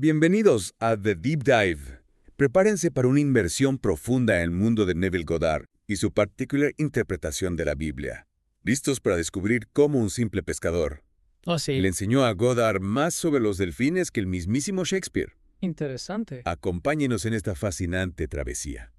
Bienvenidos a The Deep Dive. Prepárense para una inmersión profunda en el mundo de Neville Goddard y su particular interpretación de la Biblia. ¿Listos para descubrir cómo un simple pescador Oh, sí. le enseñó a Goddard más sobre los delfines que el mismísimo Shakespeare? Interesante. Acompáñenos en esta fascinante travesía.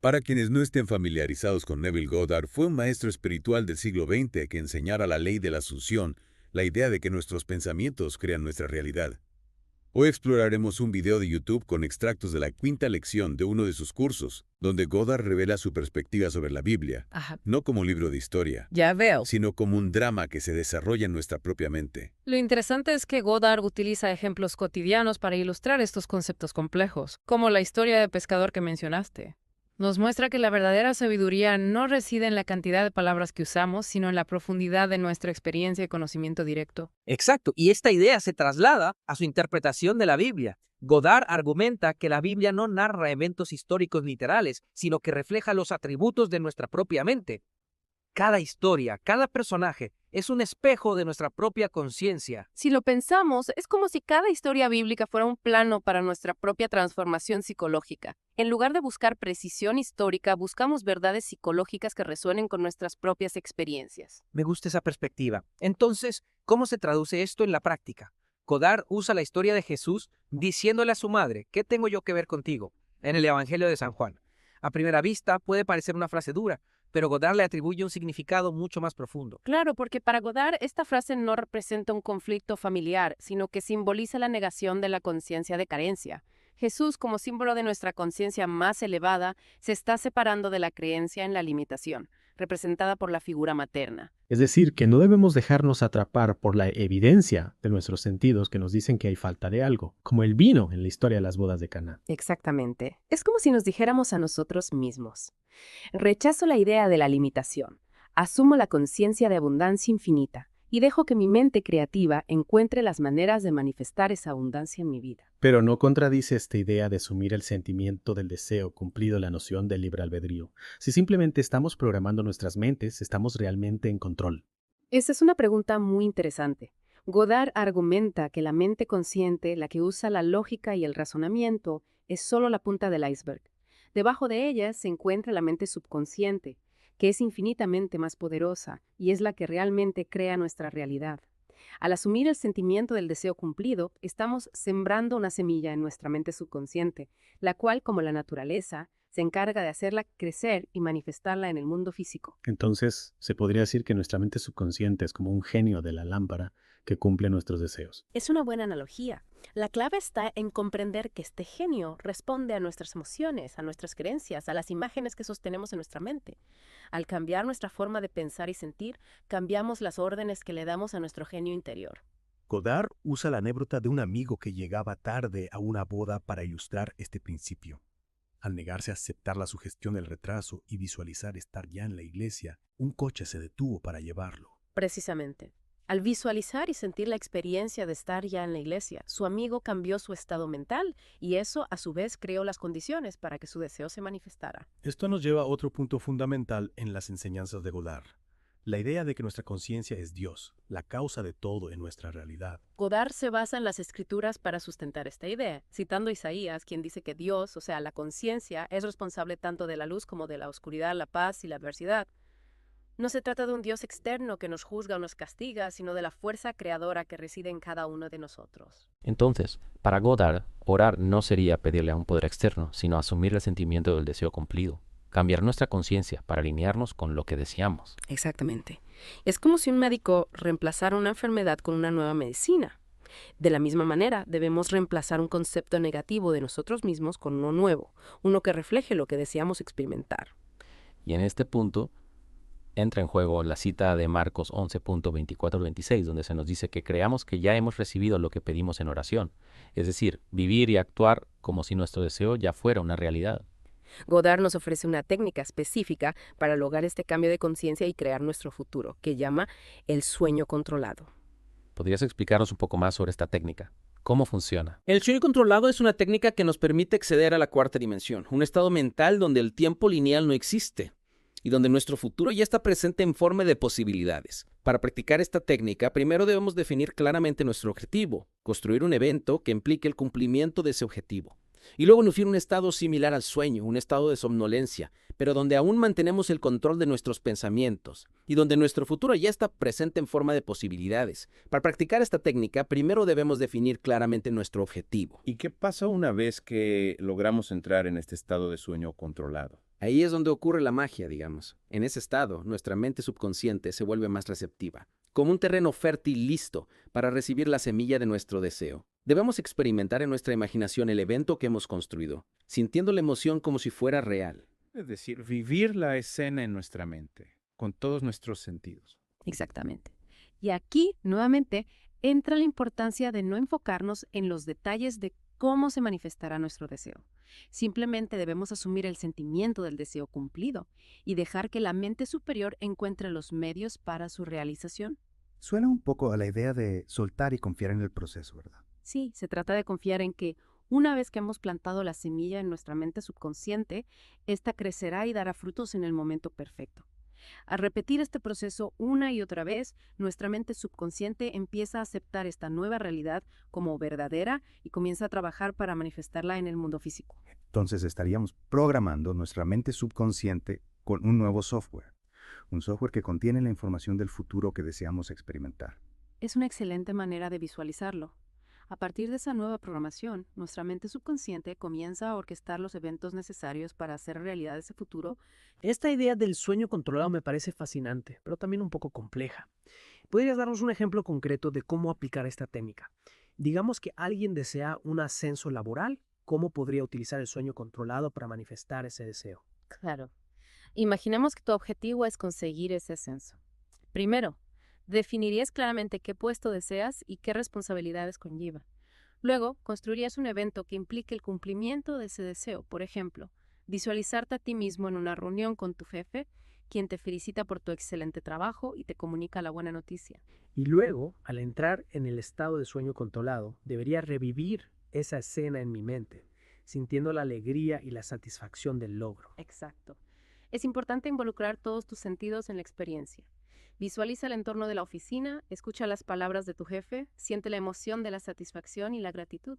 Para quienes no estén familiarizados con Neville Goddard, fue un maestro espiritual del siglo XX que enseñara la ley de la asunción, la idea de que nuestros pensamientos crean nuestra realidad. Hoy exploraremos un video de YouTube con extractos de la quinta lección de uno de sus cursos, donde Goddard revela su perspectiva sobre la Biblia, Ajá, no como un libro de historia, ya veo. sino como un drama que se desarrolla en nuestra propia mente. Lo interesante es que Goddard utiliza ejemplos cotidianos para ilustrar estos conceptos complejos, como la historia del pescador que mencionaste. Nos muestra que la verdadera sabiduría no reside en la cantidad de palabras que usamos, sino en la profundidad de nuestra experiencia y conocimiento directo. Exacto, y esta idea se traslada a su interpretación de la Biblia. Goddard argumenta que la Biblia no narra eventos históricos literales, sino que refleja los atributos de nuestra propia mente. Cada historia, cada personaje, es un espejo de nuestra propia conciencia. Si lo pensamos, es como si cada historia bíblica fuera un plano para nuestra propia transformación psicológica. En lugar de buscar precisión histórica, buscamos verdades psicológicas que resuenen con nuestras propias experiencias. Me gusta esa perspectiva. Entonces, ¿cómo se traduce esto en la práctica? Goddard usa la historia de Jesús diciéndole a su madre, ¿qué tengo yo que ver contigo?, en el Evangelio de San Juan. A primera vista puede parecer una frase dura, pero Goddard le atribuye un significado mucho más profundo. Claro, porque para Goddard esta frase no representa un conflicto familiar, sino que simboliza la negación de la conciencia de carencia. Jesús, como símbolo de nuestra conciencia más elevada, se está separando de la creencia en la limitación, representada por la figura materna. Es decir, que no debemos dejarnos atrapar por la evidencia de nuestros sentidos que nos dicen que hay falta de algo, como el vino en la historia de las bodas de Caná. Exactamente. Es como si nos dijéramos a nosotros mismos: rechazo la idea de la limitación, asumo la conciencia de abundancia infinita y dejo que mi mente creativa encuentre las maneras de manifestar esa abundancia en mi vida. Pero no contradice esta idea de asumir el sentimiento del deseo cumplido la noción del libre albedrío. Si simplemente estamos programando nuestras mentes, estamos realmente en control. Esa es una pregunta muy interesante. Goddard argumenta que la mente consciente, la que usa la lógica y el razonamiento, es solo la punta del iceberg. Debajo de ella se encuentra la mente subconsciente, que es infinitamente más poderosa y es la que realmente crea nuestra realidad. Al asumir el sentimiento del deseo cumplido, estamos sembrando una semilla en nuestra mente subconsciente, la cual, como la naturaleza, se encarga de hacerla crecer y manifestarla en el mundo físico. Entonces, se podría decir que nuestra mente subconsciente es como un genio de la lámpara que cumple nuestros deseos. Es una buena analogía. La clave está en comprender que este genio responde a nuestras emociones, a nuestras creencias, a las imágenes que sostenemos en nuestra mente. Al cambiar nuestra forma de pensar y sentir, cambiamos las órdenes que le damos a nuestro genio interior. Goddard usa la anécdota de un amigo que llegaba tarde a una boda para ilustrar este principio. Al negarse a aceptar la sugestión del retraso y visualizar estar ya en la iglesia, un coche se detuvo para llevarlo. Precisamente. Al visualizar y sentir la experiencia de estar ya en la iglesia, su amigo cambió su estado mental y eso, a su vez, creó las condiciones para que su deseo se manifestara. Esto nos lleva a otro punto fundamental en las enseñanzas de Goddard. La idea de que nuestra conciencia es Dios, la causa de todo en nuestra realidad. Goddard se basa en las escrituras para sustentar esta idea, citando a Isaías, quien dice que Dios, o sea, la conciencia, es responsable tanto de la luz como de la oscuridad, la paz y la adversidad. No se trata de un Dios externo que nos juzga o nos castiga, sino de la fuerza creadora que reside en cada uno de nosotros. Entonces, para Goddard, orar no sería pedirle a un poder externo, sino asumir el sentimiento del deseo cumplido. Cambiar nuestra conciencia para alinearnos con lo que deseamos. Exactamente. Es como si un médico reemplazara una enfermedad con una nueva medicina. De la misma manera, debemos reemplazar un concepto negativo de nosotros mismos con uno nuevo, uno que refleje lo que deseamos experimentar. Y en este punto entra en juego la cita de Marcos 11.24-26, donde se nos dice que creamos que ya hemos recibido lo que pedimos en oración, es decir, vivir y actuar como si nuestro deseo ya fuera una realidad. Goddard nos ofrece una técnica específica para lograr este cambio de conciencia y crear nuestro futuro, que llama el sueño controlado. ¿Podrías explicarnos un poco más sobre esta técnica? ¿Cómo funciona? El sueño controlado es una técnica que nos permite acceder a la cuarta dimensión, un estado mental donde el tiempo lineal no existe y donde nuestro futuro ya está presente en forma de posibilidades. Para practicar esta técnica, primero debemos definir claramente nuestro objetivo, construir un evento que implique el cumplimiento de ese objetivo. Y luego inducir un estado similar al sueño, un estado de somnolencia, pero donde aún mantenemos el control de nuestros pensamientos y donde nuestro futuro ya está presente en forma de posibilidades. Para practicar esta técnica, primero debemos definir claramente nuestro objetivo. ¿Y qué pasa una vez que logramos entrar en este estado de sueño controlado? Ahí es donde ocurre la magia, digamos. En ese estado, nuestra mente subconsciente se vuelve más receptiva, como un terreno fértil listo para recibir la semilla de nuestro deseo. Debemos experimentar en nuestra imaginación el evento que hemos construido, sintiendo la emoción como si fuera real. Es decir, vivir la escena en nuestra mente, con todos nuestros sentidos. Exactamente. Y aquí, nuevamente, entra la importancia de no enfocarnos en los detalles de cómo se manifestará nuestro deseo. Simplemente debemos asumir el sentimiento del deseo cumplido y dejar que la mente superior encuentre los medios para su realización. Suena un poco a la idea de soltar y confiar en el proceso, ¿verdad? Sí, se trata de confiar en que una vez que hemos plantado la semilla en nuestra mente subconsciente, ésta crecerá y dará frutos en el momento perfecto. Al repetir este proceso una y otra vez, nuestra mente subconsciente empieza a aceptar esta nueva realidad como verdadera y comienza a trabajar para manifestarla en el mundo físico. Entonces estaríamos programando nuestra mente subconsciente con un nuevo software. Un software que contiene la información del futuro que deseamos experimentar. Es una excelente manera de visualizarlo. A partir de esa nueva programación, nuestra mente subconsciente comienza a orquestar los eventos necesarios para hacer realidad ese futuro. Esta idea del sueño controlado me parece fascinante, pero también un poco compleja. ¿Podrías darnos un ejemplo concreto de cómo aplicar esta técnica? Digamos que alguien desea un ascenso laboral, ¿cómo podría utilizar el sueño controlado para manifestar ese deseo? Claro. Imaginemos que tu objetivo es conseguir ese ascenso. Primero, definirías claramente qué puesto deseas y qué responsabilidades conlleva. Luego, construirías un evento que implique el cumplimiento de ese deseo. Por ejemplo, visualizarte a ti mismo en una reunión con tu jefe, quien te felicita por tu excelente trabajo y te comunica la buena noticia. Y luego, al entrar en el estado de sueño controlado, debería revivir esa escena en mi mente, sintiendo la alegría y la satisfacción del logro. Exacto. Es importante involucrar todos tus sentidos en la experiencia. Visualiza el entorno de la oficina, escucha las palabras de tu jefe, siente la emoción de la satisfacción y la gratitud.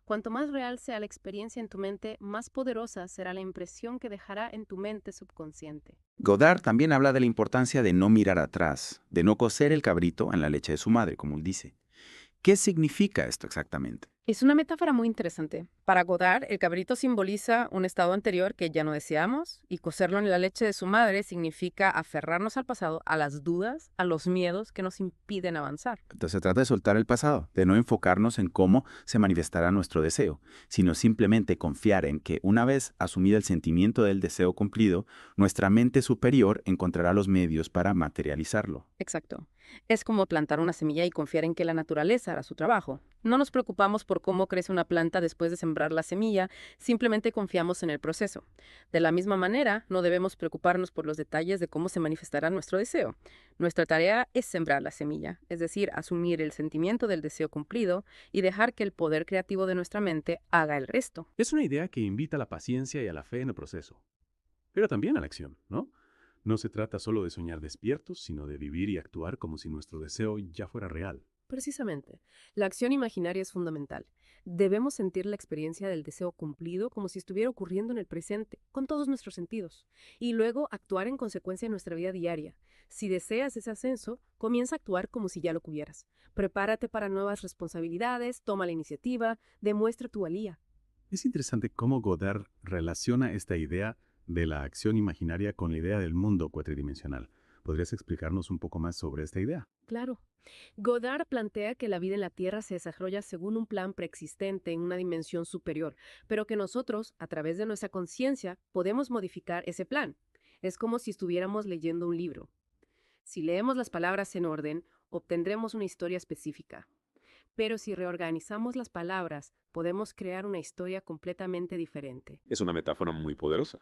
Cuanto más real sea la experiencia en tu mente, más poderosa será la impresión que dejará en tu mente subconsciente. Godard también habla de la importancia de no mirar atrás, de no cocer el cabrito en la leche de su madre, como él dice. ¿Qué significa esto exactamente? Es una metáfora muy interesante. Para Godard, el cabrito simboliza un estado anterior que ya no deseamos, y cocerlo en la leche de su madre significa aferrarnos al pasado, a las dudas, a los miedos que nos impiden avanzar. Entonces se trata de soltar el pasado, de no enfocarnos en cómo se manifestará nuestro deseo, sino simplemente confiar en que una vez asumido el sentimiento del deseo cumplido, nuestra mente superior encontrará los medios para materializarlo. Exacto. Es como plantar una semilla y confiar en que la naturaleza hará su trabajo. No nos preocupamos por cómo crece una planta después de sembrar la semilla, simplemente confiamos en el proceso. De la misma manera, no debemos preocuparnos por los detalles de cómo se manifestará nuestro deseo. Nuestra tarea es sembrar la semilla, es decir, asumir el sentimiento del deseo cumplido y dejar que el poder creativo de nuestra mente haga el resto. Es una idea que invita a la paciencia y a la fe en el proceso, pero también a la acción, ¿no? No se trata solo de soñar despiertos, sino de vivir y actuar como si nuestro deseo ya fuera real. Precisamente, la acción imaginaria es fundamental. Debemos sentir la experiencia del deseo cumplido como si estuviera ocurriendo en el presente, con todos nuestros sentidos, y luego actuar en consecuencia en nuestra vida diaria. Si deseas ese ascenso, comienza a actuar como si ya lo tuvieras. Prepárate para nuevas responsabilidades, toma la iniciativa, demuestra tu valía. Es interesante cómo Godard relaciona esta idea de la acción imaginaria con la idea del mundo cuatridimensional. ¿Podrías explicarnos un poco más sobre esta idea? Claro. Godard plantea que la vida en la Tierra se desarrolla según un plan preexistente en una dimensión superior, pero que nosotros, a través de nuestra conciencia, podemos modificar ese plan. Es como si estuviéramos leyendo un libro. Si leemos las palabras en orden, obtendremos una historia específica. Pero si reorganizamos las palabras, podemos crear una historia completamente diferente. Es una metáfora muy poderosa.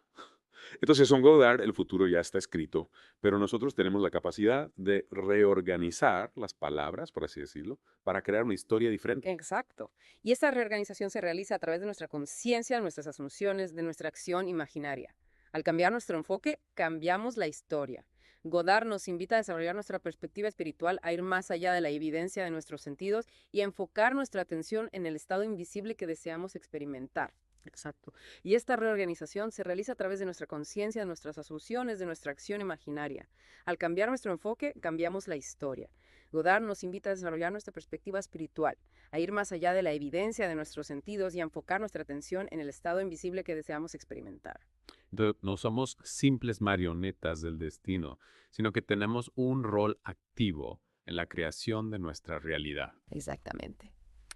Entonces, son Godard, el futuro ya está escrito, pero nosotros tenemos la capacidad de reorganizar las palabras, por así decirlo, para crear una historia diferente. Exacto. Y esa reorganización se realiza a través de nuestra conciencia, nuestras asunciones, de nuestra acción imaginaria. Al cambiar nuestro enfoque, cambiamos la historia. Godard nos invita a desarrollar nuestra perspectiva espiritual, a ir más allá de la evidencia de nuestros sentidos y a enfocar nuestra atención en el estado invisible que deseamos experimentar. Exacto. Y esta reorganización se realiza a través de nuestra conciencia, de nuestras asunciones, de nuestra acción imaginaria. Al cambiar nuestro enfoque, cambiamos la historia. Godard nos invita a desarrollar nuestra perspectiva espiritual, a ir más allá de la evidencia de nuestros sentidos y a enfocar nuestra atención en el estado invisible que deseamos experimentar. No somos simples marionetas del destino, sino que tenemos un rol activo en la creación de nuestra realidad. Exactamente.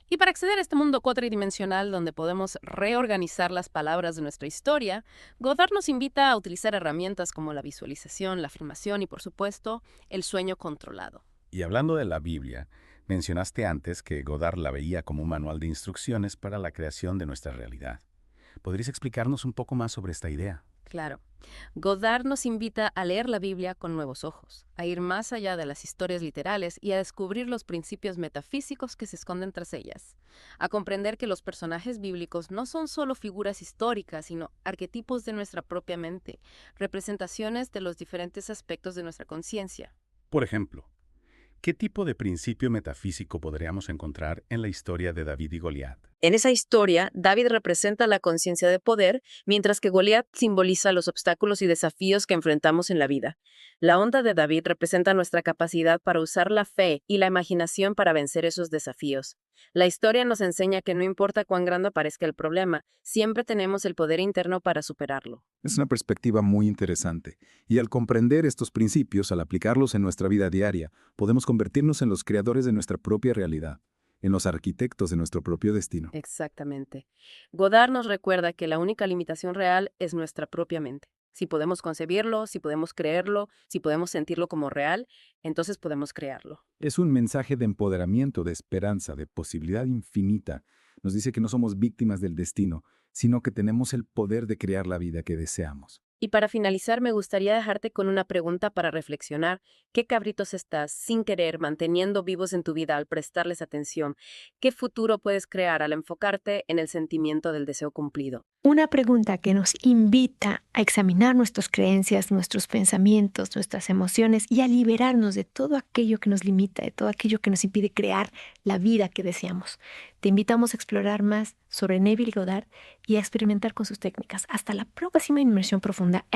Y para acceder a este mundo cuatridimensional donde podemos reorganizar las palabras de nuestra historia, Godard nos invita a utilizar herramientas como la visualización, la afirmación y, por supuesto, el sueño controlado. Y hablando de la Biblia, mencionaste antes que Godard la veía como un manual de instrucciones para la creación de nuestra realidad. ¿Podrías explicarnos un poco más sobre esta idea? Claro. Godard nos invita a leer la Biblia con nuevos ojos, a ir más allá de las historias literales y a descubrir los principios metafísicos que se esconden tras ellas, a comprender que los personajes bíblicos no son solo figuras históricas, sino arquetipos de nuestra propia mente, representaciones de los diferentes aspectos de nuestra conciencia. Por ejemplo, ¿qué tipo de principio metafísico podríamos encontrar en la historia de David y Goliat? En esa historia, David representa la conciencia de poder, mientras que Goliat simboliza los obstáculos y desafíos que enfrentamos en la vida. La onda de David representa nuestra capacidad para usar la fe y la imaginación para vencer esos desafíos. La historia nos enseña que no importa cuán grande parezca el problema, siempre tenemos el poder interno para superarlo. Es una perspectiva muy interesante, y al comprender estos principios, al aplicarlos en nuestra vida diaria, podemos convertirnos en los creadores de nuestra propia realidad, en los arquitectos de nuestro propio destino. Exactamente. Godard nos recuerda que la única limitación real es nuestra propia mente. Si podemos concebirlo, si podemos creerlo, si podemos sentirlo como real, entonces podemos crearlo. Es un mensaje de empoderamiento, de esperanza, de posibilidad infinita. Nos dice que no somos víctimas del destino, sino que tenemos el poder de crear la vida que deseamos. Y para finalizar, me gustaría dejarte con una pregunta para reflexionar. ¿Qué cabritos estás, sin querer, manteniendo vivos en tu vida al prestarles atención? ¿Qué futuro puedes crear al enfocarte en el sentimiento del deseo cumplido? Una pregunta que nos invita a examinar nuestras creencias, nuestros pensamientos, nuestras emociones y a liberarnos de todo aquello que nos limita, de todo aquello que nos impide crear la vida que deseamos. Te invitamos a explorar más sobre Neville Goddard y a experimentar con sus técnicas. Hasta la próxima inmersión profunda.